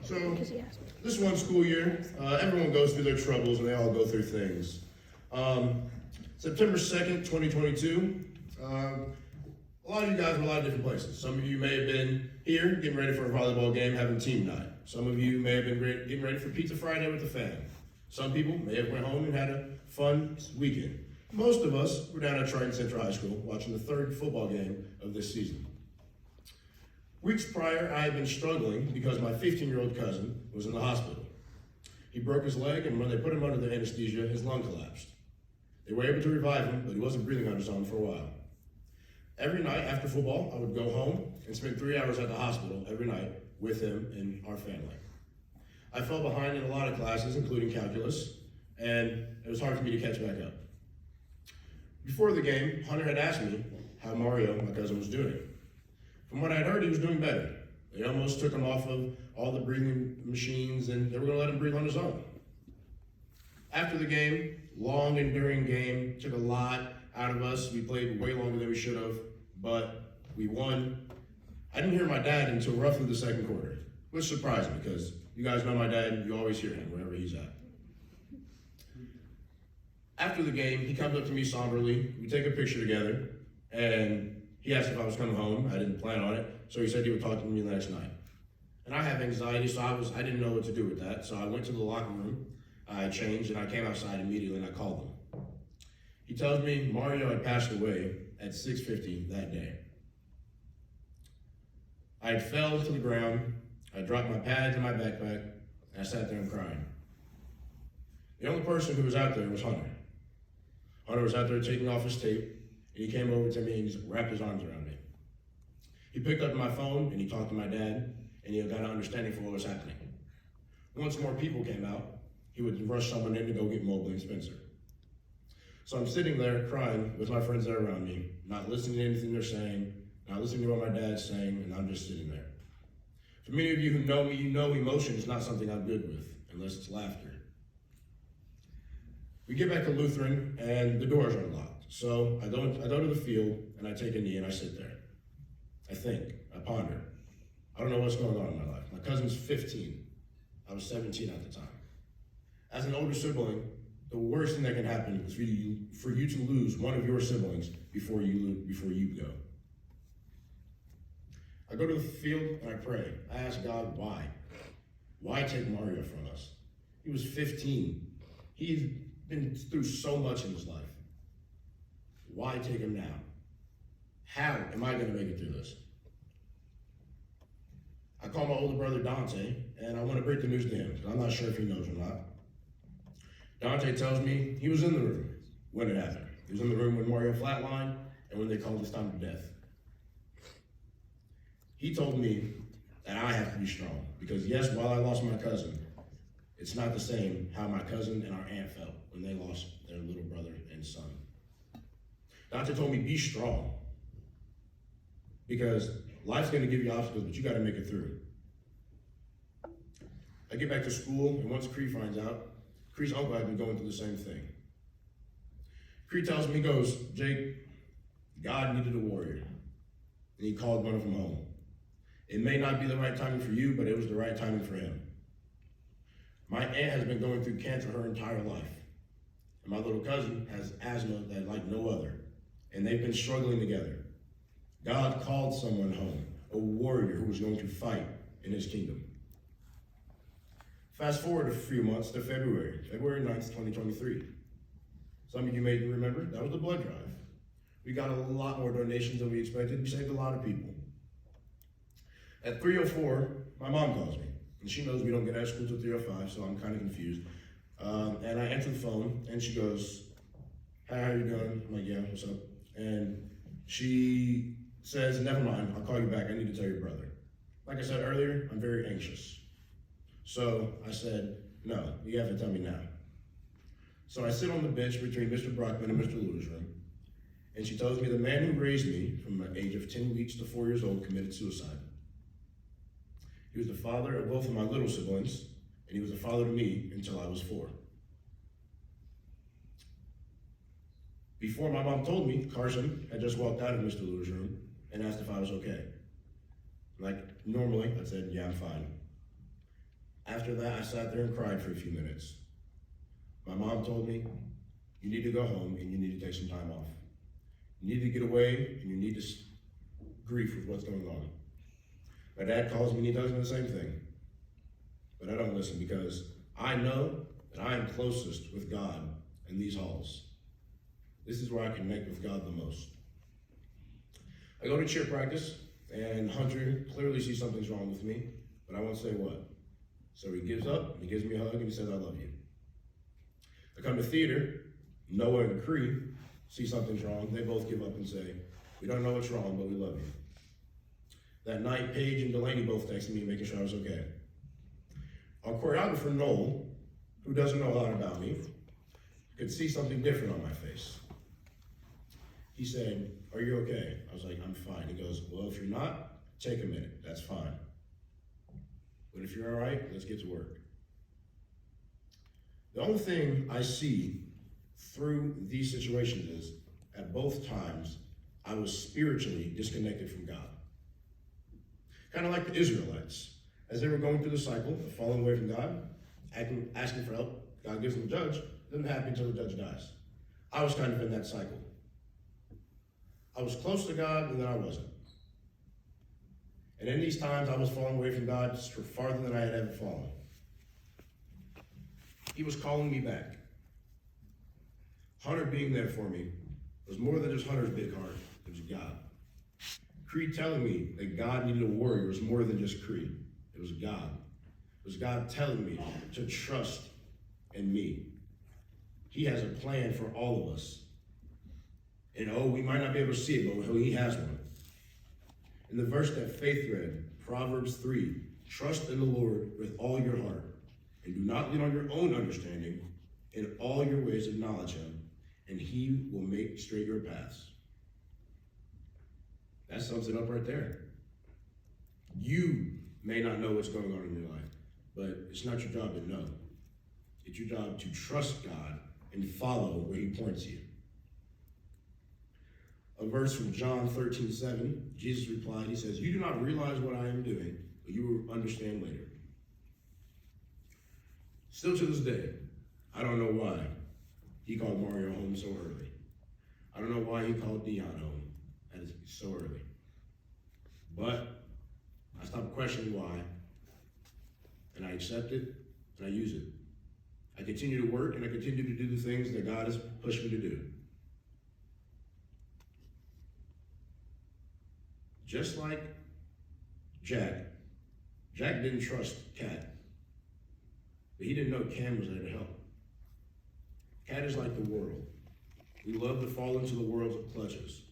So, this one school year, everyone goes through their troubles and they all go through things. September 2nd, 2022, a lot of you guys were a lot of different places. Some of you may have been here getting ready for a volleyball game, having team night. Some of you may have been getting ready for Pizza Friday with the fam. Some people may have went home and had a fun weekend. Most of us were down at Triton Central High School watching the third football game of this season. Weeks prior, I had been struggling because my 15-year-old cousin was in the hospital. He broke his leg, and when they put him under the anesthesia, his lung collapsed. They were able to revive him, but he wasn't breathing on his own for a while. Every night after football, I would go home and spend 3 hours at the hospital every night with him and our family. I fell behind in a lot of classes, including calculus, and it was hard for me to catch back up. Before the game, Hunter had asked me how Mario, my cousin, was doing. From what I had heard, he was doing better. They almost took him off of all the breathing machines and they were gonna let him breathe on his own. After the game, long enduring game, took a lot out of us. We played way longer than we should have, but we won. I didn't hear my dad until roughly the second quarter, which surprised me because you guys know my dad, you always hear him wherever he's at. After the game, he comes up to me somberly, we take a picture together, and he asked if I was coming home. I didn't plan on it, so he said he would talk to me the next night. And I have anxiety, so I didn't know what to do with that. So I went to the locker room, I changed, and I came outside immediately and I called him. He tells me Mario had passed away at 6:50 that day. I had fell to the ground, I dropped my pads and my backpack, and I sat there and crying. The only person who was out there was Hunter. Hunter was out there taking off his tape, and he came over to me and he just wrapped his arms around me. He picked up my phone and he talked to my dad, and he got an understanding for what was happening. Once more people came out, he would rush someone in to go get Mobley and Spencer. So I'm sitting there crying with my friends there around me, not listening to anything they're saying, not listening to what my dad's saying, and I'm just sitting there. For many of you who know me, you know emotion is not something I'm good with, unless it's laughter. We get back to Lutheran, and the doors are unlocked. So I go to the field, and I take a knee, and I sit there. I think, I ponder. I don't know what's going on in my life. My cousin's 15. I was 17 at the time. As an older sibling, the worst thing that can happen is for you to lose one of your siblings before you go. I go to the field and I pray. I ask God why. Why take Mario from us? He was 15. He's been through so much in his life. Why take him now? How am I gonna make it through this? I call my older brother Dante and I wanna break the news to him because I'm not sure if he knows or not. Dante tells me he was in the room when it happened. He was in the room when Mario flatlined and when they called his time to death. He told me that I have to be strong because yes, while I lost my cousin, it's not the same how my cousin and our aunt felt when they lost their little brother and son. Dante told me, be strong because life's gonna give you obstacles, but you gotta make it through. I get back to school, and once Cree finds out, Cree's uncle had been going through the same thing. Cree tells me, he goes, Jake, God needed a warrior, and he called one of them home. It may not be the right timing for you, but it was the right timing for him. My aunt has been going through cancer her entire life, and my little cousin has asthma that like no other, and they've been struggling together. God called someone home, a warrior who was going to fight in his kingdom. Fast forward a few months to February 9th, 2023. Some of you may remember, that was the blood drive. We got a lot more donations than we expected. We saved a lot of people. At 3:04, my mom calls me, and she knows we don't get out of school till 3:05, so I'm kind of confused. And I answer the phone, and she goes, "Hi, how you doing?" I'm like, "Yeah, what's up?" And she says, "Never mind, I'll call you back. I need to tell your brother." Like I said earlier, I'm very anxious. So I said, "No, you have to tell me now." So I sit on the bench between Mr. Brockman and Mr. Luter's room, and she tells me the man who raised me from the age of 10 weeks to 4 years old committed suicide. He was the father of both of my little siblings, and he was a father to me until I was 4. Before my mom told me, Carson had just walked out of Mr. Luter's room and asked if I was okay. Like normally, I said, "Yeah, I'm fine." after that, I sat there and cried for a few minutes. My mom told me, you need to go home and you need to take some time off. You need to get away and you need to grieve with what's going on. My dad calls me and he tells me the same thing. But I don't listen because I know that I am closest with God in these halls. This is where I connect with God the most. I go to cheer practice and Hunter clearly sees something's wrong with me, but I won't say what. So he gives up, and he gives me a hug, and he says, I love you. I come to theater, Noah and Cree see something's wrong. They both give up and say, we don't know what's wrong, but we love you. That night, Paige and Delaney both texted me, making sure I was okay. Our choreographer, Noel, who doesn't know a lot about me, could see something different on my face. He said, are you okay? I was like, I'm fine. He goes, well, if you're not, take a minute. That's fine. But if you're all right, let's get to work. The only thing I see through these situations is, at both times, I was spiritually disconnected from God. Kind of like the Israelites. As they were going through the cycle of falling away from God, asking for help, God gives them a judge, doesn't happen until the judge dies. I was kind of in that cycle. I was close to God, and then I wasn't. And in these times, I was falling away from God farther than I had ever fallen. He was calling me back. Hunter being there for me was more than just Hunter's big heart. It was God. Creed telling me that God needed a warrior was more than just Creed. It was God. It was God telling me to trust in me. He has a plan for all of us. And we might not be able to see it, but he has one. In the verse that Faith read, Proverbs 3, trust in the Lord with all your heart, and do not lean on your own understanding. In all your ways acknowledge him, and he will make straight your paths. That sums it up right there. You may not know what's going on in your life, but it's not your job to know. It's your job to trust God and follow where he points you. A verse from John 13:7, Jesus replied, he says, you do not realize what I am doing, but you will understand later. Still to this day, I don't know why he called Mario home so early. I don't know why he called Dion home so early. But I stopped questioning why, and I accept it, and I use it. I continue to work, and I continue to do the things that God has pushed me to do. Just like Jack didn't trust Kat, but he didn't know Cam was there to help. Kat is like the world. We love to fall into the world's clutches,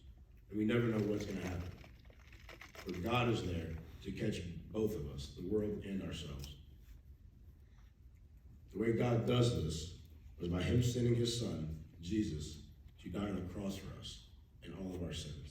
and we never know what's going to happen. But God is there to catch both of us, the world and ourselves. The way God does this was by him sending his son, Jesus, to die on the cross for us and all of our sins.